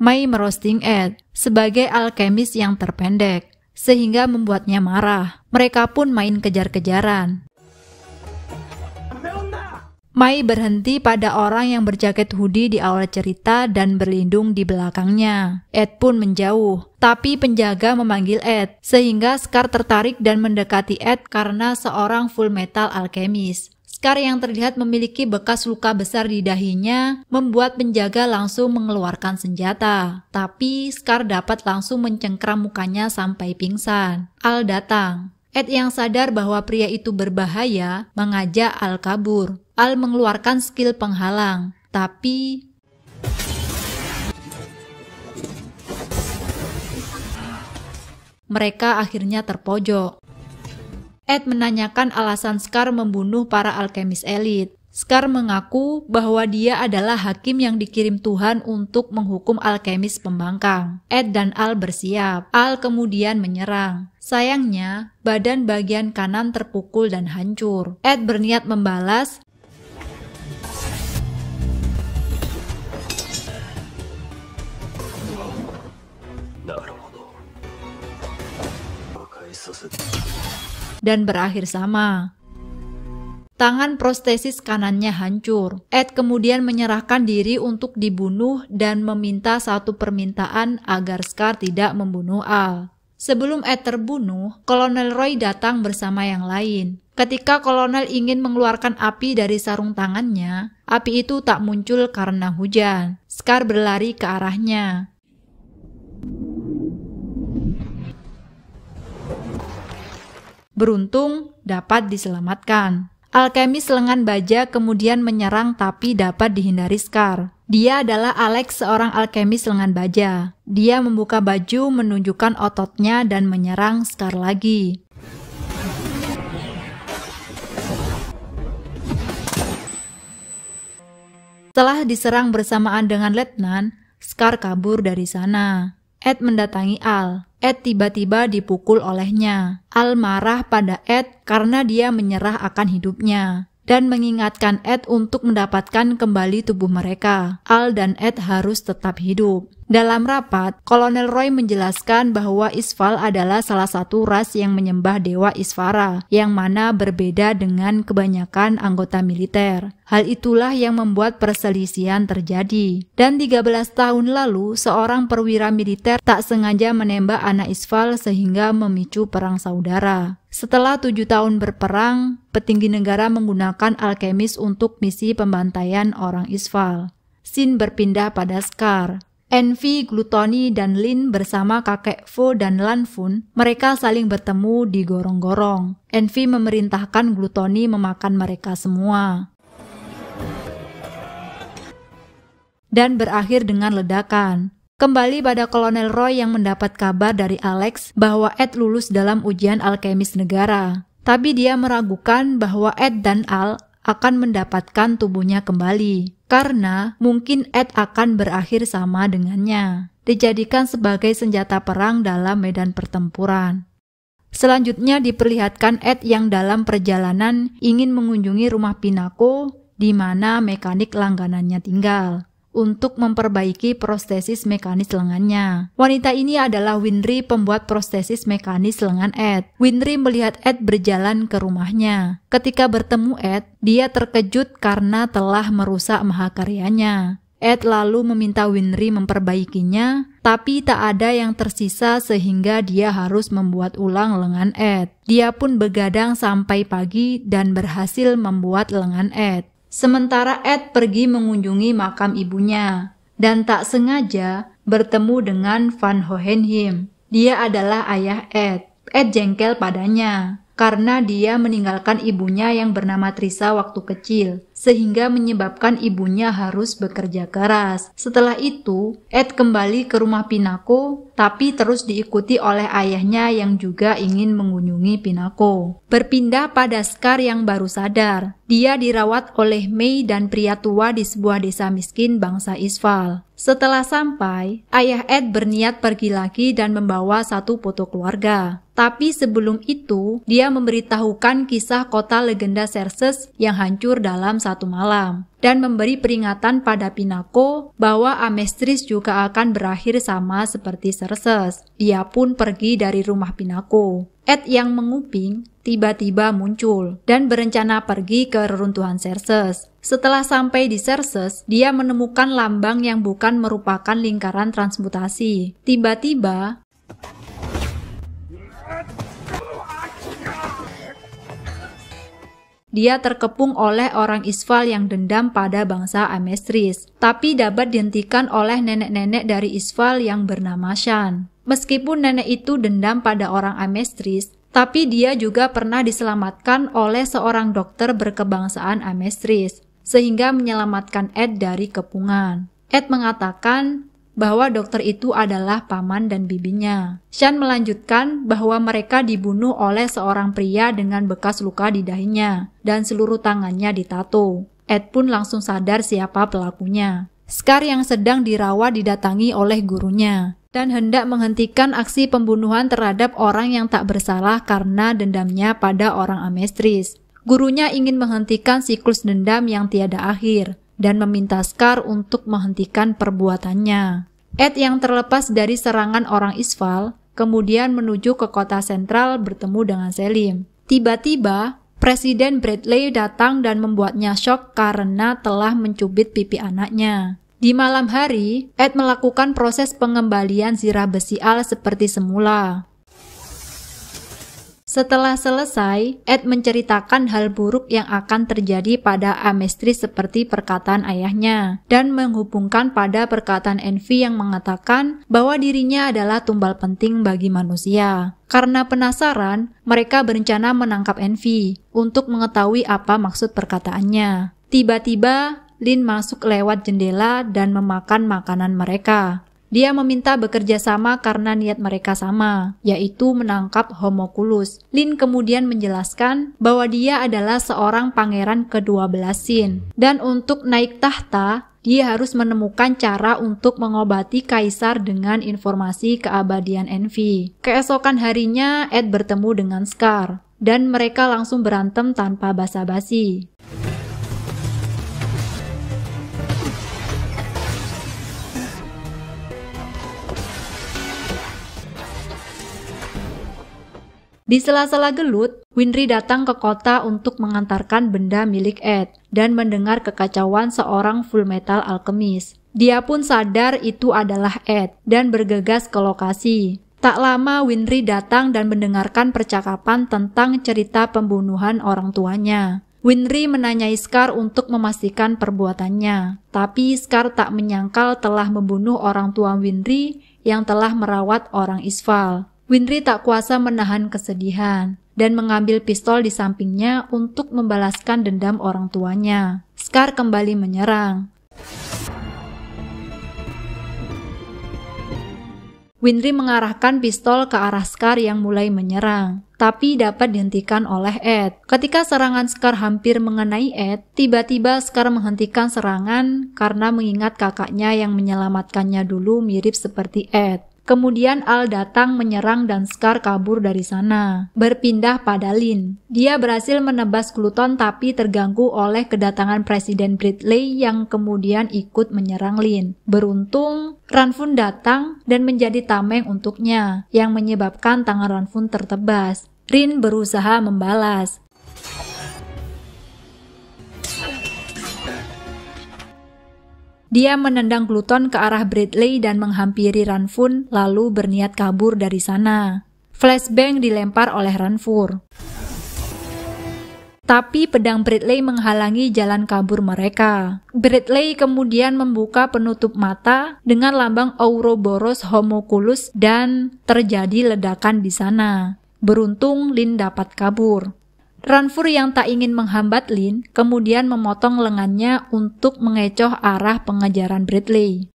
Mai merosting Ed sebagai alkemis yang terpendek, sehingga membuatnya marah. Mereka pun main kejar-kejaran. Mai berhenti pada orang yang berjaket hoodie di awal cerita dan berlindung di belakangnya. Ed pun menjauh, tapi penjaga memanggil Ed, sehingga Scar tertarik dan mendekati Ed karena seorang full metal alkemis. Scar yang terlihat memiliki bekas luka besar di dahinya membuat penjaga langsung mengeluarkan senjata. Tapi Scar dapat langsung mencengkram mukanya sampai pingsan. Al datang. Ed yang sadar bahwa pria itu berbahaya mengajak Al kabur. Al mengeluarkan skill penghalang, tapi mereka akhirnya terpojok. Ed menanyakan alasan Scar membunuh para alkemis elit. Scar mengaku bahwa dia adalah hakim yang dikirim Tuhan untuk menghukum alkemis pembangkang. Ed dan Al bersiap. Al kemudian menyerang. Sayangnya, badan bagian kanan terpukul dan hancur. Ed berniat membalas, dan berakhir sama. Tangan prostesis kanannya hancur. Ed kemudian menyerahkan diri untuk dibunuh dan meminta satu permintaan agar Scar tidak membunuh Al. Sebelum Ed terbunuh, Kolonel Roy datang bersama yang lain. Ketika Kolonel ingin mengeluarkan api dari sarung tangannya, api itu tak muncul karena hujan. Scar berlari ke arahnya. Beruntung dapat diselamatkan. Alkemis lengan baja kemudian menyerang tapi dapat dihindari Scar. Dia adalah Alex, seorang alkemis lengan baja. Dia membuka baju menunjukkan ototnya dan menyerang Scar lagi. Setelah diserang bersamaan dengan Letnan, Scar kabur dari sana. Ed mendatangi Al. Ed tiba-tiba dipukul olehnya. Al marah pada Ed karena dia menyerah akan hidupnya dan mengingatkan Ed untuk mendapatkan kembali tubuh mereka. Al dan Ed harus tetap hidup. Dalam rapat, Kolonel Roy menjelaskan bahwa Isval adalah salah satu ras yang menyembah dewa Isvara, yang mana berbeda dengan kebanyakan anggota militer. Hal itulah yang membuat perselisihan terjadi. Dan 13 tahun lalu, seorang perwira militer tak sengaja menembak anak Isval sehingga memicu perang saudara. Setelah 7 tahun berperang, petinggi negara menggunakan alkemis untuk misi pembantaian orang Isval. Scene berpindah pada Scar. Envy, Gluttony, dan Lin bersama kakek Vo dan Lan Fun, mereka saling bertemu di gorong-gorong. Envy memerintahkan Gluttony memakan mereka semua. Dan berakhir dengan ledakan. Kembali pada Kolonel Roy yang mendapat kabar dari Alex bahwa Ed lulus dalam ujian alkemis negara. Tapi dia meragukan bahwa Ed dan Al akan mendapatkan tubuhnya kembali, karena mungkin Ed akan berakhir sama dengannya, dijadikan sebagai senjata perang dalam medan pertempuran. Selanjutnya diperlihatkan Ed yang dalam perjalanan ingin mengunjungi rumah Pinako di mana mekanik langganannya tinggal, untuk memperbaiki prostesis mekanis lengannya. Wanita ini adalah Winry, pembuat prostesis mekanis lengan Ed. Winry melihat Ed berjalan ke rumahnya. Ketika bertemu Ed, dia terkejut karena telah merusak mahakaryanya. Ed lalu meminta Winry memperbaikinya, tapi tak ada yang tersisa sehingga dia harus membuat ulang lengan Ed. Dia pun begadang sampai pagi dan berhasil membuat lengan Ed. Sementara Ed pergi mengunjungi makam ibunya dan tak sengaja bertemu dengan Van Hohenheim. Dia adalah ayah Ed. Ed jengkel padanya karena dia meninggalkan ibunya yang bernama Trisa waktu kecil, sehingga menyebabkan ibunya harus bekerja keras. Setelah itu, Ed kembali ke rumah Pinako, tapi terus diikuti oleh ayahnya yang juga ingin mengunjungi Pinako. Berpindah pada Scar yang baru sadar. Dia dirawat oleh Mei dan pria tua di sebuah desa miskin bangsa Isval. Setelah sampai, ayah Ed berniat pergi lagi dan membawa satu foto keluarga. Tapi sebelum itu, dia memberitahukan kisah kota legenda Xerxes yang hancur dalam 1 malam dan memberi peringatan pada Pinako bahwa Amestris juga akan berakhir sama seperti Xerxes. Dia pun pergi dari rumah Pinako. Ed yang menguping tiba-tiba muncul dan berencana pergi ke reruntuhan Xerxes. Setelah sampai di Xerxes, dia menemukan lambang yang bukan merupakan lingkaran transmutasi. Tiba-tiba dia terkepung oleh orang Isfal yang dendam pada bangsa Amestris, tapi dapat dihentikan oleh nenek-nenek dari Isfal yang bernama Shan. Meskipun nenek itu dendam pada orang Amestris, tapi dia juga pernah diselamatkan oleh seorang dokter berkebangsaan Amestris, sehingga menyelamatkan Ed dari kepungan. Ed mengatakan bahwa dokter itu adalah paman dan bibinya. Shan melanjutkan bahwa mereka dibunuh oleh seorang pria dengan bekas luka di dahinya dan seluruh tangannya ditato. Ed pun langsung sadar siapa pelakunya. Scar yang sedang dirawat didatangi oleh gurunya dan hendak menghentikan aksi pembunuhan terhadap orang yang tak bersalah karena dendamnya pada orang Amestris. Gurunya ingin menghentikan siklus dendam yang tiada akhir dan meminta Scar untuk menghentikan perbuatannya. Ed yang terlepas dari serangan orang Isfal kemudian menuju ke kota sentral bertemu dengan Selim. Tiba-tiba, Presiden Bradley datang dan membuatnya syok karena telah mencubit pipi anaknya. Di malam hari, Ed melakukan proses pengembalian zirah besi Al seperti semula. Setelah selesai, Ed menceritakan hal buruk yang akan terjadi pada Amestris seperti perkataan ayahnya dan menghubungkan pada perkataan Envy yang mengatakan bahwa dirinya adalah tumbal penting bagi manusia. Karena penasaran, mereka berencana menangkap Envy untuk mengetahui apa maksud perkataannya. Tiba-tiba, Lin masuk lewat jendela dan memakan makanan mereka. Dia meminta bekerja sama karena niat mereka sama, yaitu menangkap Homunculus. Lin kemudian menjelaskan bahwa dia adalah seorang pangeran ke-12 Sin, dan untuk naik tahta, dia harus menemukan cara untuk mengobati kaisar dengan informasi keabadian Envy. Keesokan harinya, Ed bertemu dengan Scar, dan mereka langsung berantem tanpa basa-basi. Di sela-sela gelut, Winry datang ke kota untuk mengantarkan benda milik Ed dan mendengar kekacauan seorang Full Metal Alchemist. Dia pun sadar itu adalah Ed dan bergegas ke lokasi. Tak lama Winry datang dan mendengarkan percakapan tentang cerita pembunuhan orang tuanya. Winry menanyai Scar untuk memastikan perbuatannya, tapi Scar tak menyangkal telah membunuh orang tua Winry yang telah merawat orang Isfal. Winry tak kuasa menahan kesedihan dan mengambil pistol di sampingnya untuk membalaskan dendam orang tuanya. Scar kembali menyerang. Winry mengarahkan pistol ke arah Scar yang mulai menyerang, tapi dapat dihentikan oleh Ed. Ketika serangan Scar hampir mengenai Ed, tiba-tiba Scar menghentikan serangan karena mengingat kakaknya yang menyelamatkannya dulu mirip seperti Ed. Kemudian Al datang menyerang dan Scar kabur dari sana, berpindah pada Lin. Dia berhasil menebas Gluton tapi terganggu oleh kedatangan Presiden Bradley yang kemudian ikut menyerang Lin. Beruntung, Ranfun datang dan menjadi tameng untuknya, yang menyebabkan tangan Ranfun tertebas. Rin berusaha membalas. Dia menendang Gluton ke arah Bradley dan menghampiri Ranfun, lalu berniat kabur dari sana. Flashbang dilempar oleh Ranfur. Tapi pedang Bradley menghalangi jalan kabur mereka. Bradley kemudian membuka penutup mata dengan lambang Ouroboros Homunculus dan terjadi ledakan di sana. Beruntung Lin dapat kabur. Ranfur yang tak ingin menghambat Lin kemudian memotong lengannya untuk mengecoh arah pengejaran Bradley.